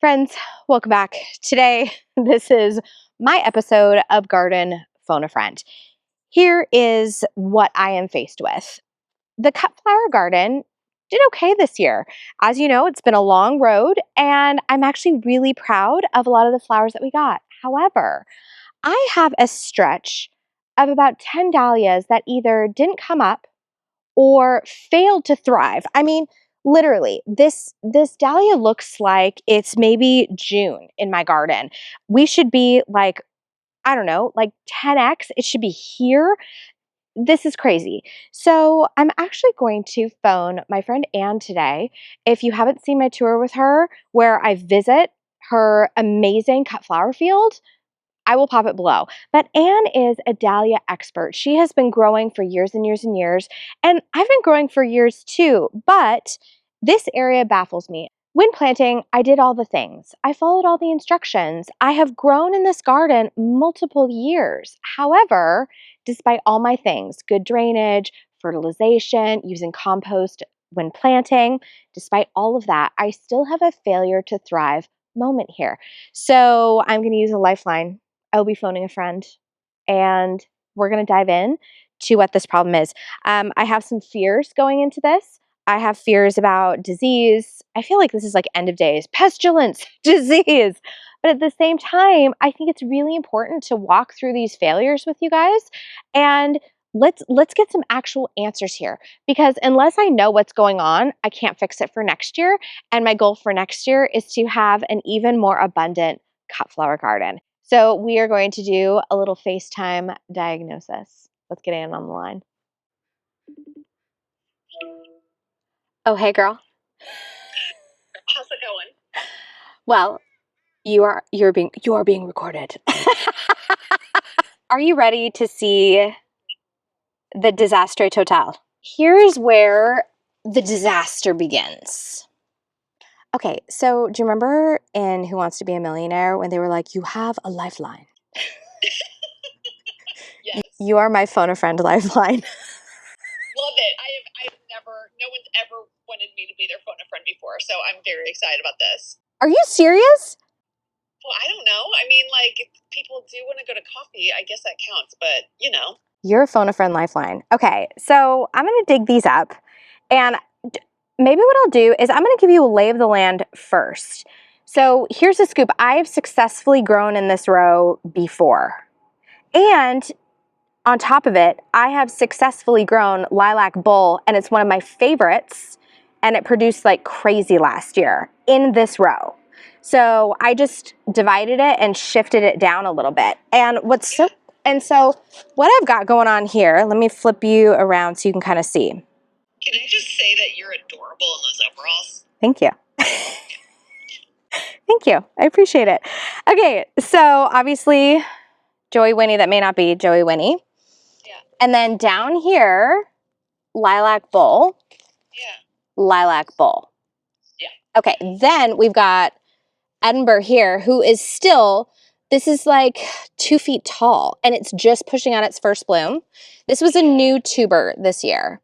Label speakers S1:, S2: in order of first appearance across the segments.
S1: Friends, welcome back. Today, this is my episode of Garden Phone a Friend. Here is what I am faced with. The cut flower garden did okay this year. As you know, it's been a long road, and I'm actually really proud of a lot of the flowers that we got. However, I have a stretch of about 10 dahlias that either didn't come up or failed to thrive. I mean, literally, this dahlia looks like it's maybe June in my garden. We should be like, I don't know, like 10x. It should be here. This is crazy. So I'm actually going to phone my friend Anne today. If you haven't seen my tour with her, where I visit her amazing cut flower field, I will pop it below. But Anne is a dahlia expert. She has been growing for years and years and years, and I've been growing for years too, but this area baffles me. When planting, I did all the things. I followed all the instructions. I have grown in this garden multiple years. However, despite all my things, good drainage, fertilization, using compost when planting, despite all of that, I still have a failure to thrive moment here. So I'm going to use a lifeline. I'll be phoning a friend, and we're going to dive in to what this problem is. I have some fears going into this. I have fears about disease. I feel like this is like end of days, pestilence, disease. But at the same time, I think it's really important to walk through these failures with you guys, and let's get some actual answers here, because unless I know what's going on, I can't fix it for next year. And my goal for next year is to have an even more abundant cut flower garden. So we are going to do a little FaceTime diagnosis. Let's get Anne on the line. Oh, hey girl.
S2: How's it going?
S1: Well, you are being recorded. Are you ready to see the disaster total? Here's where the disaster begins. Okay, so do you remember in Who Wants to Be a Millionaire when they were like, you have a lifeline?
S2: Yes.
S1: You are my phone a friend lifeline.
S2: Love it. No one's ever wanted me to be their phone a friend before, so I'm very excited about this.
S1: Are you serious?
S2: Well, I don't know. I mean, like, if people do want to go to coffee, I guess that counts, but, you know.
S1: You're a phone a friend lifeline. Okay, so I'm going to dig these up, and maybe what I'll do is I'm going to give you a lay of the land first. So here's the scoop. I've successfully grown in this row before. And on top of it, I have successfully grown lilac bull, and it's one of my favorites, and it produced like crazy last year in this row. So I just divided it and shifted it down a little bit. And so what I've got going on here, let me flip you around so you can kind of see.
S2: Can I just say that you're adorable in those overalls?
S1: Thank you. Thank you. I appreciate it. Okay, so obviously, Joey Winnie, that may not be Joey Winnie.
S2: Yeah.
S1: And then down here, lilac bull.
S2: Yeah.
S1: Lilac bull.
S2: Yeah.
S1: Okay, then we've got Edinburgh here, who is still, this is like 2 feet tall, and it's just pushing out its first bloom. This was a new tuber this year.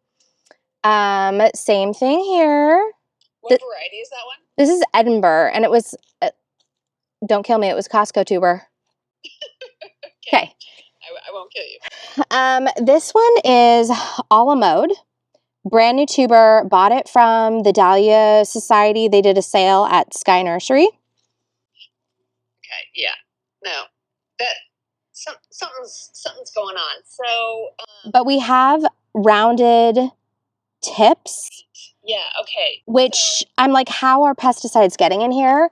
S1: Same thing here.
S2: What variety is that one?
S1: This is Edinburgh, and it was, don't kill me, it was Costco tuber. Okay.
S2: I won't kill you.
S1: This one is a la mode. Brand new tuber. Bought it from the Dahlia Society. They did a sale at Sky Nursery.
S2: Okay, yeah. No. Something's going on. So
S1: but we have rounded tips.
S2: Yeah, okay.
S1: Which I'm like, how are pesticides getting in here?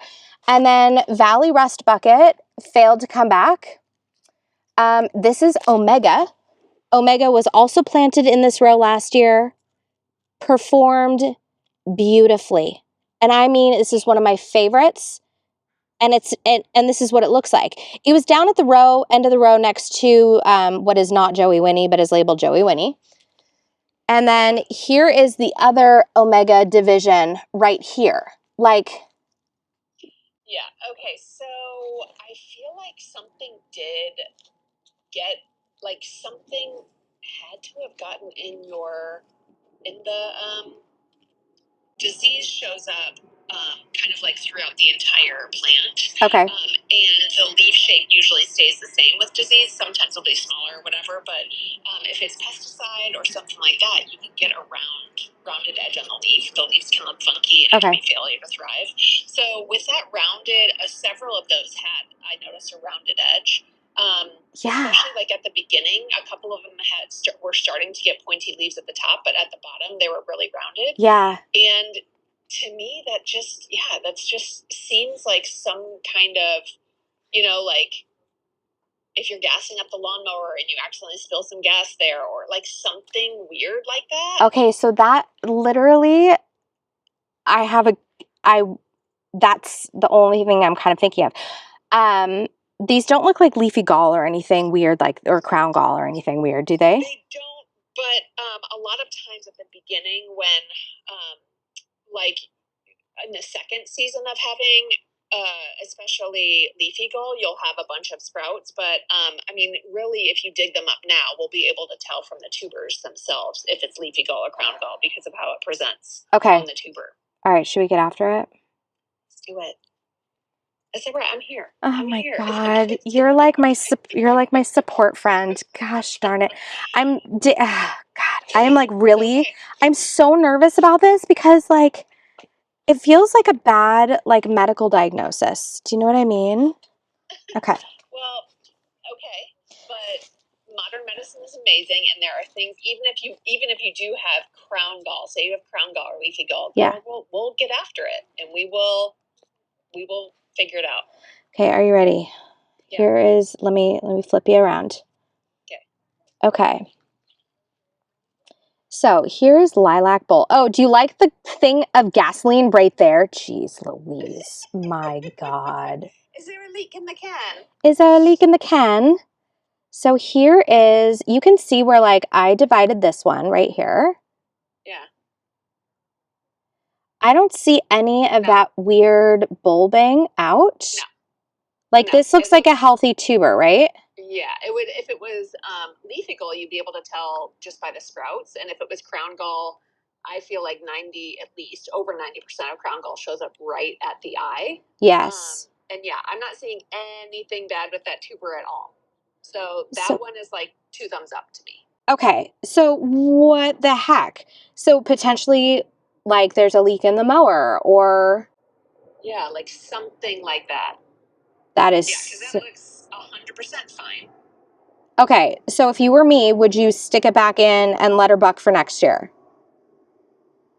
S1: And then Valley Rust Bucket failed to come back. This is Omega. Omega was also planted in this row last year. Performed beautifully. And I mean, this is one of my favorites. And this is what it looks like. It was down at the end of the row next to what is not Joey Winnie, but is labeled Joey Winnie. And then here is the other Omega division right here. Like,
S2: yeah, okay, so I feel like something did get, like, something had to have gotten in the disease shows up kind of like throughout the entire plant.
S1: Okay.
S2: And the leaf shape usually stays the same with disease. Sometimes it'll be smaller or whatever, but if it's pesticide or something like that, you can get a rounded edge on the leaf. The leaves can look funky and it can be failure to thrive. So with that rounded, several of those I noticed a rounded edge. Especially like at the beginning, a couple of them were starting to get pointy leaves at the top, but at the bottom they were really rounded.
S1: Yeah.
S2: And to me, that just seems like some kind of, like if you're gassing up the lawnmower and you accidentally spill some gas there, or like something weird like that.
S1: Okay, so that literally, that's the only thing I'm kind of thinking of. These don't look like leafy gall or anything weird, or crown gall or anything weird, do they?
S2: They don't, but a lot of times at the beginning when, like in the second season of having especially leafy gall, you'll have a bunch of sprouts. But I mean, really, if you dig them up now, we'll be able to tell from the tubers themselves if it's leafy gall or crown gall because of how it presents on the tuber.
S1: All right, should we get after it?
S2: Let's do it. I said, right, I'm here.
S1: Oh my God, you're like my support friend. Gosh darn it, God, I am like really, I'm so nervous about this because like it feels like a bad like medical diagnosis. Do you know what I mean? Okay.
S2: Well, okay, but modern medicine is amazing, and there are things even if you do have crown gall, say you have crown gall or leafy gall, we'll get after it, and we will figure it out.
S1: Okay, are you ready? Yeah. Here is, let me flip you around. Okay. So here's lilac bowl. Oh, do you like the thing of gasoline right there? Jeez Louise, my God.
S2: Is there a leak in the can?
S1: Is there a leak in the can? So here is, you can see where like I divided this one right here.
S2: Yeah.
S1: I don't see any of that weird bulbing out.
S2: No.
S1: Like this looks like a healthy tuber, right?
S2: Yeah, it would. If it was leafy gall, you'd be able to tell just by the sprouts. And if it was crown gall, I feel like over 90% of crown gall shows up right at the eye.
S1: Yes.
S2: And yeah, I'm not seeing anything bad with that tuber at all. So that one is like 2 thumbs up to me.
S1: Okay, so what the heck? So potentially, like there's a leak in the mower, or
S2: yeah, like something like that.
S1: That is.
S2: Yeah, because that looks 100% fine.
S1: Okay, so if you were me, would you stick it back in and let her buck for next year?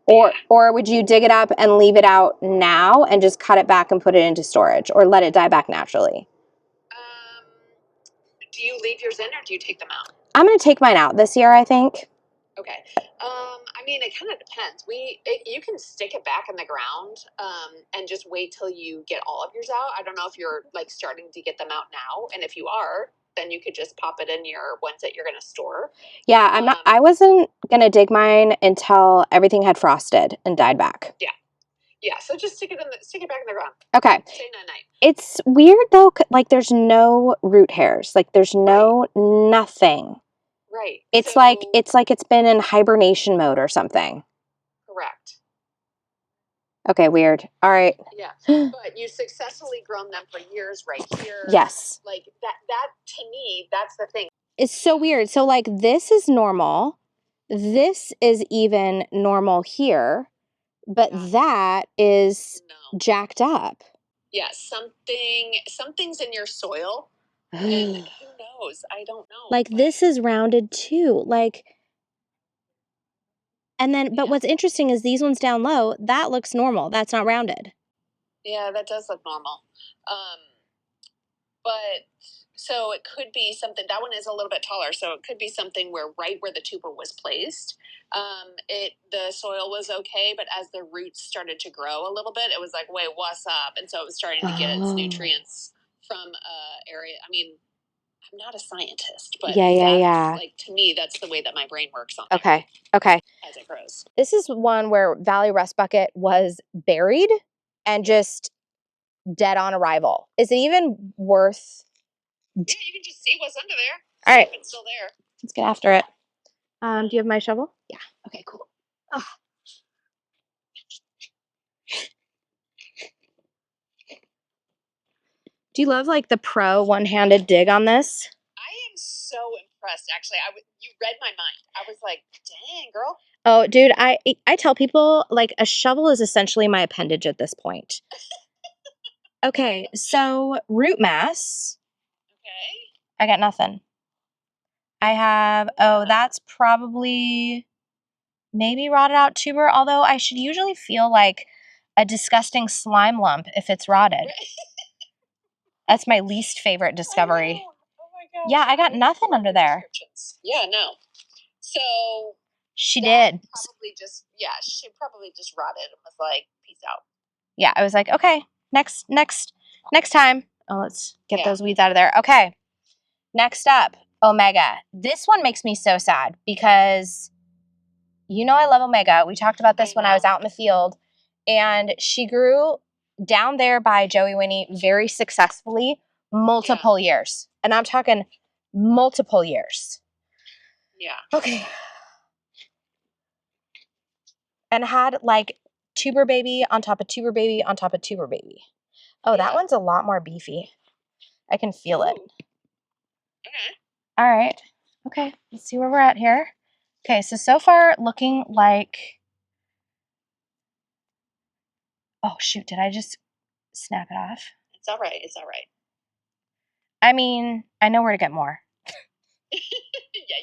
S1: Or would you dig it up and leave it out now and just cut it back and put it into storage, or let it die back naturally?
S2: Do you leave yours in or do you take them out?
S1: I'm going to take mine out this year, I think.
S2: Okay. I mean, it kind of depends. You can stick it back in the ground and just wait till you get all of yours out. I don't know if you're like starting to get them out now, and if you are, then you could just pop it in your ones that you're going to store.
S1: Yeah, I wasn't going to dig mine until everything had frosted and died back.
S2: Yeah. Yeah, so just stick it back in the ground.
S1: Okay.
S2: Say night.
S1: It's weird though, like there's no root hairs. Like there's nothing.
S2: Right.
S1: It's like it's been in hibernation mode or something.
S2: Correct.
S1: Okay, weird. All right.
S2: Yeah. But you successfully grown them for years right here.
S1: Yes.
S2: Like that to me, that's the thing.
S1: It's so weird. So like this is normal. This is even normal here, but that is jacked up.
S2: Yeah, something's in your soil. And who knows? I don't know.
S1: Like this is rounded too. Like, and then, but what's interesting is these ones down low, that looks normal. That's not rounded.
S2: Yeah, that does look normal. But so it could be something, that one is a little bit taller. So it could be something where right where the tuber was placed, the soil was okay. But as the roots started to grow a little bit, it was like, wait, what's up? And so it was starting to get its nutrients from area. I mean, I'm not a scientist, but like to me, that's the way that my brain works on
S1: Okay.
S2: As it grows.
S1: This is one where Valley Rust Bucket was buried and just dead on arrival. Is it even worth?
S2: Yeah, you can just see what's under there.
S1: All right,
S2: if it's still there.
S1: Let's get after it. Do you have my shovel? Yeah. Okay, cool. Oh. Do you love like the pro one-handed dig on this?
S2: I am so impressed. Actually, you read my mind. I was like, dang, girl.
S1: Oh, dude, I tell people like a shovel is essentially my appendage at this point. Okay, so root mass.
S2: Okay.
S1: I got nothing. I have, that's probably maybe rotted out tuber, although I should usually feel like a disgusting slime lump if it's rotted. That's my least favorite discovery.
S2: Oh my gosh.
S1: Yeah, I got nothing under there.
S2: Yeah, no. So
S1: she did.
S2: She probably just rotted and was like, peace out.
S1: Yeah, I was like, okay, next time. Oh, let's get those weeds out of there. Okay. Next up, Omega. This one makes me so sad because I love Omega. We talked about this when I was out in the field, and she grew down there by Joey Winnie very successfully multiple years. And I'm talking multiple years.
S2: Yeah.
S1: Okay. And had like tuber baby on top of tuber baby on top of tuber baby. Oh, that one's a lot more beefy. I can feel it.
S2: Okay.
S1: All right. Okay, let's see where we're at here. Okay, so far looking like... Oh, shoot, did I just snap it off?
S2: It's all right. It's all right.
S1: I mean, I know where to get more.
S2: Yeah,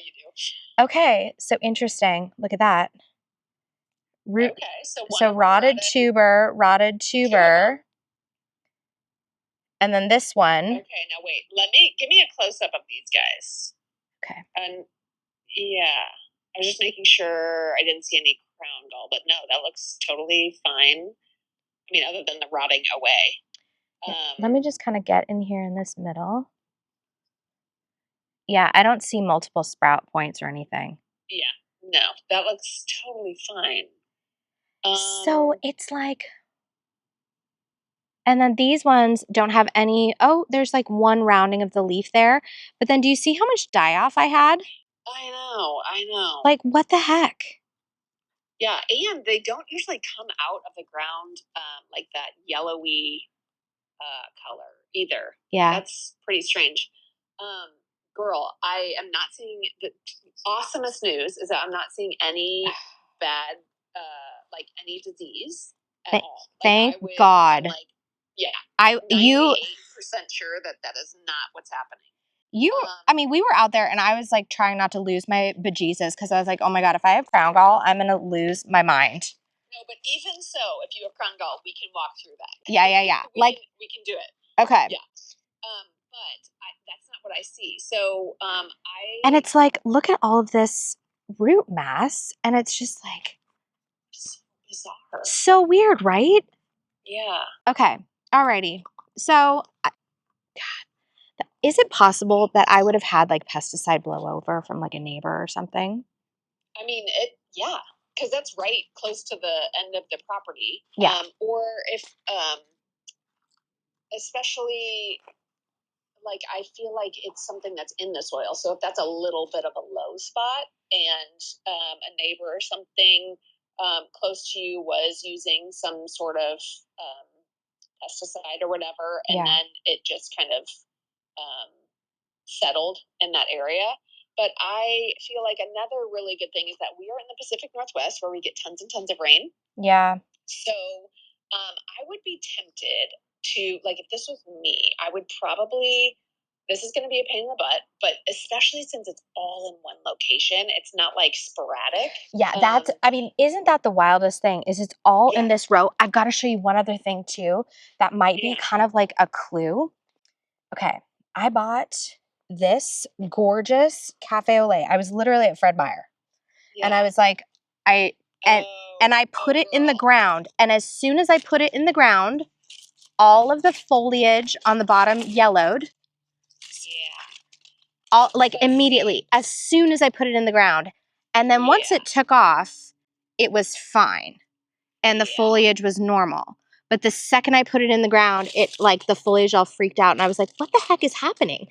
S2: you do.
S1: Okay, so interesting. Look at that.
S2: Okay,
S1: so rotted tuber. And then this one.
S2: Okay, now wait. Give me a close-up of these guys.
S1: Okay.
S2: And yeah, I was just making sure I didn't see any crown gall, but no, that looks totally fine. I mean, other than the rotting away.
S1: Let me just kind of get in here in this middle. Yeah, I don't see multiple sprout points or anything.
S2: Yeah, no, that looks totally fine.
S1: So it's like... And then these ones don't have any... Oh, there's like one rounding of the leaf there. But then do you see how much die-off I had?
S2: I know.
S1: Like, what the heck?
S2: Yeah, and they don't usually come out of the ground like that yellowy color either.
S1: Yeah.
S2: That's pretty strange. Girl, I am not seeing... The awesomest news is that I'm not seeing any bad, like any disease at all. Like,
S1: thank God.
S2: Yeah,
S1: I'm
S2: 98% sure that is not what's happening.
S1: I mean, we were out there and I was like trying not to lose my bejesus because I was like, oh my God, if I have crown gall, I'm going to lose my mind.
S2: No, but even so, if you have crown gall, we can walk through that.
S1: Yeah.
S2: We can do it.
S1: Okay.
S2: Yeah. But that's not what I see. So
S1: And it's like, look at all of this root mass, and it's just like...
S2: So bizarre.
S1: So weird, right?
S2: Yeah.
S1: Okay. Alrighty. So... God, is it possible that I would have had like pesticide blowover from like a neighbor or something?
S2: I mean, yeah, because that's right close to the end of the property.
S1: Yeah.
S2: Or if, especially, like, I feel like it's something that's in the soil. So if that's a little bit of a low spot and a neighbor or something close to you was using some sort of pesticide or whatever, and then it just kind of settled in that area. But I feel like another really good thing is that we are in the Pacific Northwest where we get tons and tons of rain.
S1: Yeah.
S2: So I would be tempted to, like, if this was me, I would probably... This is going to be a pain in the butt, but especially since it's all in one location, it's not like sporadic.
S1: Yeah, I mean, isn't that the wildest thing? Is it's all in this row. I've got to show you one other thing too that might be kind of like a clue. Okay, I bought this gorgeous cafe au lait. I was literally at Fred Meyer, and I was like, I put it in the ground, and as soon as I put it in the ground, all of the foliage on the bottom yellowed. All like immediately, as soon as I put it in the ground. And then once it took off, it was fine. And the foliage was normal. But the second I put it in the ground, it like the foliage all freaked out. And I was like, what the heck is happening?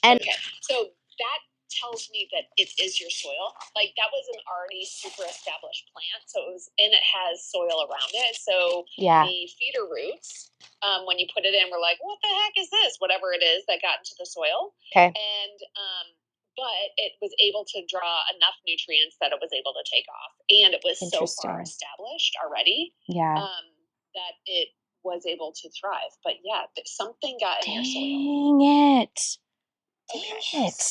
S1: And
S2: okay, so that tells me that it is your soil. Like that was an already super established plant, so it has soil around it. So the feeder roots, when you put it in, we're like, what the heck is this? Whatever it is that got into the soil.
S1: Okay.
S2: And but it was able to draw enough nutrients that it was able to take off, and it was so far established already. That it was able to thrive. But yeah, something got in your soil.
S1: Dang it. Dang it.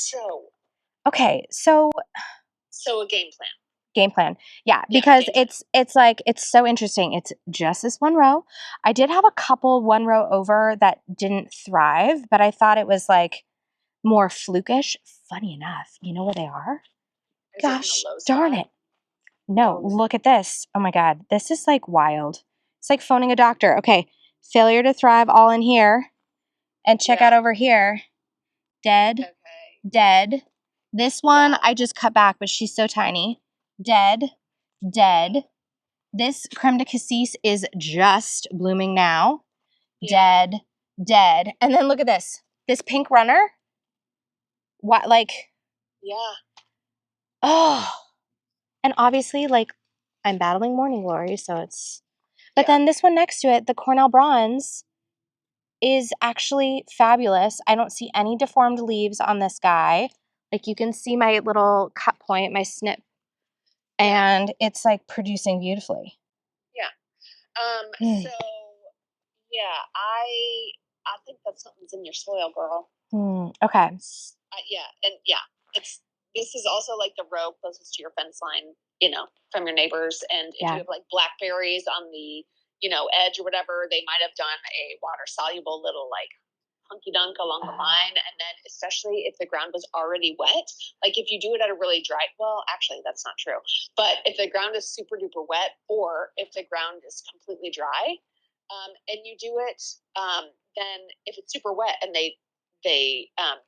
S1: Okay, so
S2: a game plan.
S1: Game plan. Yeah, because it's like, it's so interesting. It's just this one row. I did have a couple one row over that didn't thrive, but I thought it was like more flukish. Funny enough, you know where they are? Gosh darn it. No, look at this. Oh my God. This is like wild. It's like phoning a doctor. Okay. Failure to thrive all in here. And check out over here. Dead.
S2: Okay.
S1: Dead. This one I just cut back, but she's so tiny. Dead. Dead. This creme de cassis is just blooming now. Dead. Dead. And then look at this. This pink runner. What, like?
S2: Yeah.
S1: Oh. And obviously, like, I'm battling morning glory, so it's... But then this one next to it, the Cornell Bronze, is actually fabulous. I don't see any deformed leaves on this guy. Like, you can see my little cut point, my snip. And it's, like, producing beautifully.
S2: Yeah. So, yeah, I think that something's in your soil, girl.
S1: Okay.
S2: This is also like the row closest to your fence line, from your neighbors. And if you have like blackberries on the, edge or whatever, they might have done a water soluble little like hunky dunk along the line. And then especially if the ground was already wet, like if you do it at a really dry, well, actually that's not true. But if the ground is super duper wet, or if the ground is completely dry, and you do it, then if it's super wet and they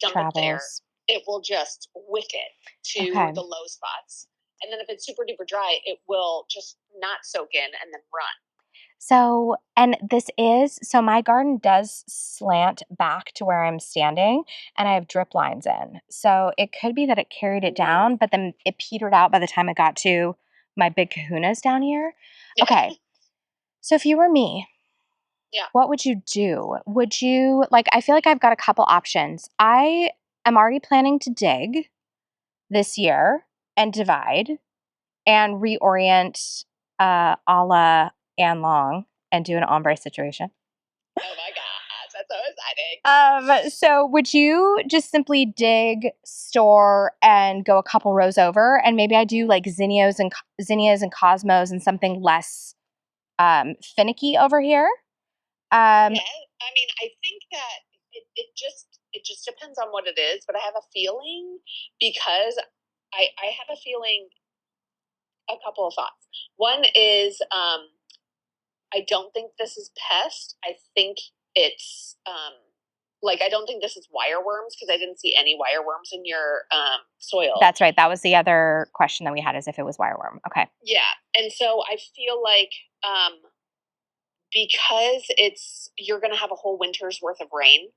S2: dump it there, it will just wick it to the low spots. And then if it's super duper dry, it will just not soak in and then run.
S1: So, and so my garden does slant back to where I'm standing, and I have drip lines in. So it could be that it carried it down, but then it petered out by the time it got to my big kahunas down here. Okay. So if you were me, what would you do? Would you, like, I feel like I've got a couple options. I am already planning to dig this year and divide and reorient a la Anne Long and do an ombre situation.
S2: Oh my gosh, that's so exciting.
S1: So would you just simply dig, store, and go a couple rows over? And maybe I do like zinnias and cosmos and something less finicky over here?
S2: I mean, I think that it just depends on what it is, but I have a feeling, because I have a feeling, a couple of thoughts. One is, I don't think this is pest. I think it's, I don't think this is wireworms, because I didn't see any wireworms in your soil.
S1: That's right. That was the other question that we had, is if it was wireworm. Okay.
S2: Yeah. And so I feel like, because you're going to have a whole winter's worth of rain,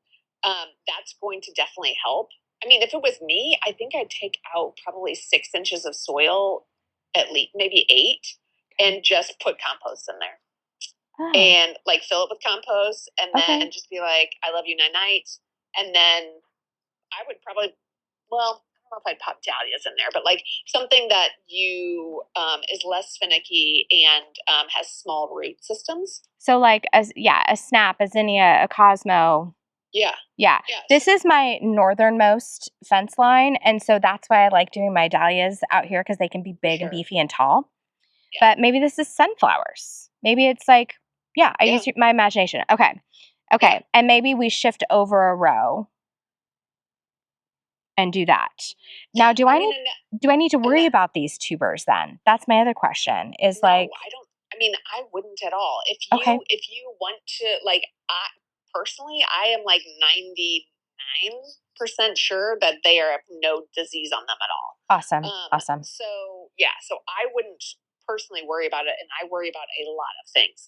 S2: that's going to definitely help. I mean, if it was me, I think I'd take out probably 6 inches of soil, at least maybe 8, and just put compost in there. Oh. And like fill it with compost, and then just be like, I love you, night night. And then I would probably, well, I don't know if I'd pop dahlias in there, but like something that is less finicky and has small root systems.
S1: So like a snap, a zinnia, a cosmo. Yeah. This is my northernmost fence line, and so that's why I like doing my dahlias out here, because they can be big and beefy and tall. Yeah. But maybe this is sunflowers. Maybe it's like, I use my imagination. Okay. Yeah. And maybe we shift over a row and do that. Now, do I need to worry about these tubers then? That's my other question. Is
S2: no, I wouldn't at all. If you want to, like, personally, I am like 99% sure that they have no disease on them at all.
S1: Awesome.
S2: So I wouldn't personally worry about it, and I worry about a lot of things.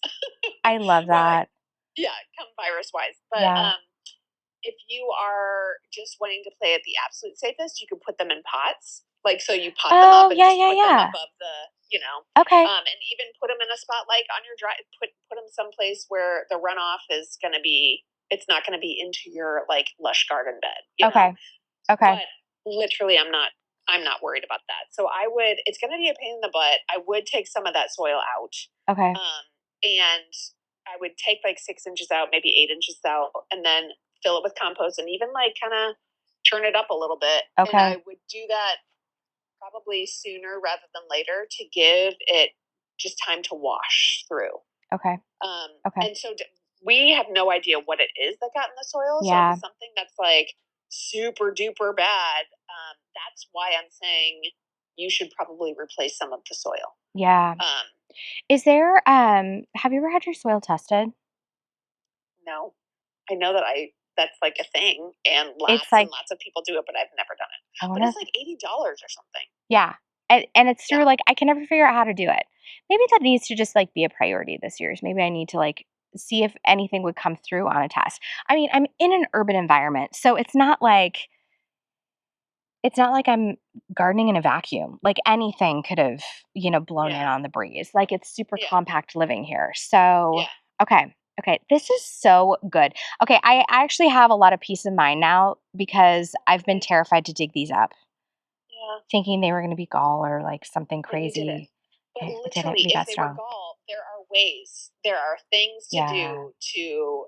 S1: I love that.
S2: Come virus wise, but if you are just wanting to play at the absolute safest, you can put them in pots. Like, so you pot them up and just put them above the,
S1: Okay.
S2: and even put them in a spot like on your put them someplace where the runoff is going to be, it's not going to be into your like lush garden bed,
S1: Okay.
S2: But literally I'm not worried about that. So it's going to be a pain in the butt. I would take some of that soil out.
S1: Okay.
S2: And I would take like 6 inches out, maybe 8 inches out, and then fill it with compost and even like kind of turn it up a little bit.
S1: Okay.
S2: And I would do that probably sooner rather than later to give it just time to wash through.
S1: Okay.
S2: And so we have no idea what it is that got in the soil.
S1: Yeah.
S2: So if it's something that's like super duper bad, that's why I'm saying you should probably replace some of the soil.
S1: Yeah. Is there, have you ever had your soil tested?
S2: No. I know that that's like a thing, and lots
S1: like,
S2: and lots of people do it, but I've never done it. But it's like $80 or something.
S1: Yeah. And it's through like, I can never figure out how to do it. Maybe that needs to just like be a priority this year. Maybe I need to like see if anything would come through on a test. I mean, I'm in an urban environment, so it's not like I'm gardening in a vacuum. Like anything could have, blown in on the breeze. Like it's super compact living here. So, okay. This is so good. Okay. I actually have a lot of peace of mind now because I've been terrified to dig these up. Thinking they were going to be gall or like something crazy.
S2: But literally, if they were gall, there are ways. There are things to do to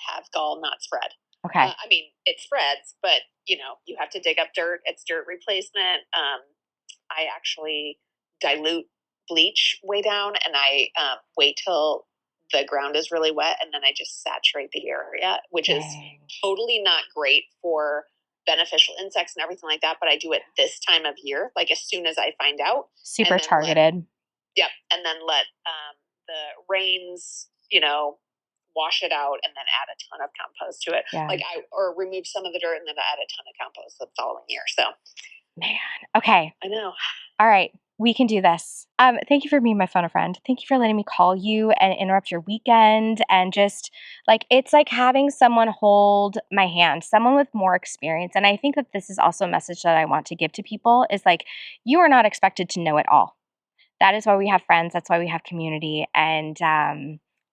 S2: have gall not spread.
S1: Okay.
S2: I mean, it spreads, but you have to dig up dirt. It's dirt replacement. I actually dilute bleach way down, and I wait till the ground is really wet, and then I just saturate the area, which is totally not great for beneficial insects and everything like that. But I do it this time of year, like as soon as I find out.
S1: Super targeted.
S2: And then let the rains, wash it out, and then add a ton of compost to it. Or remove some of the dirt and then add a ton of compost the following year. So,
S1: man, okay.
S2: I know.
S1: All right. We can do this. Thank you for being my phone a friend. Thank you for letting me call you and interrupt your weekend. And just like, it's like having someone hold my hand, someone with more experience. And I think that this is also a message that I want to give to people is like, you are not expected to know it all. That is why we have friends. That's why we have community. And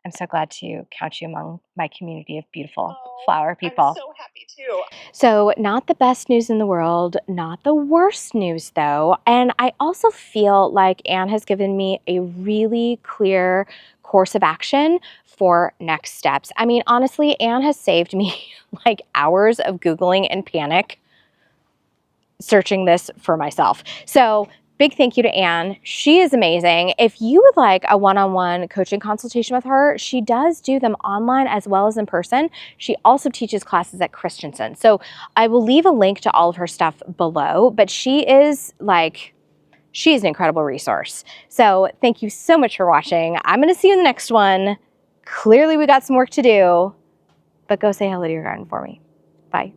S1: I'm so glad to count you among my community of beautiful flower people.
S2: I'm so happy too.
S1: So not the best news in the world, not the worst news though. And I also feel like Anne has given me a really clear course of action for next steps. I mean, honestly, Anne has saved me like hours of Googling and panic searching this for myself. So big thank you to Anne. She is amazing. If you would like a one-on-one coaching consultation with her, she does do them online as well as in person. She also teaches classes at Christensen. So I will leave a link to all of her stuff below, but she's an incredible resource. So thank you so much for watching. I'm going to see you in the next one. Clearly we got some work to do, but go say hello to your garden for me. Bye.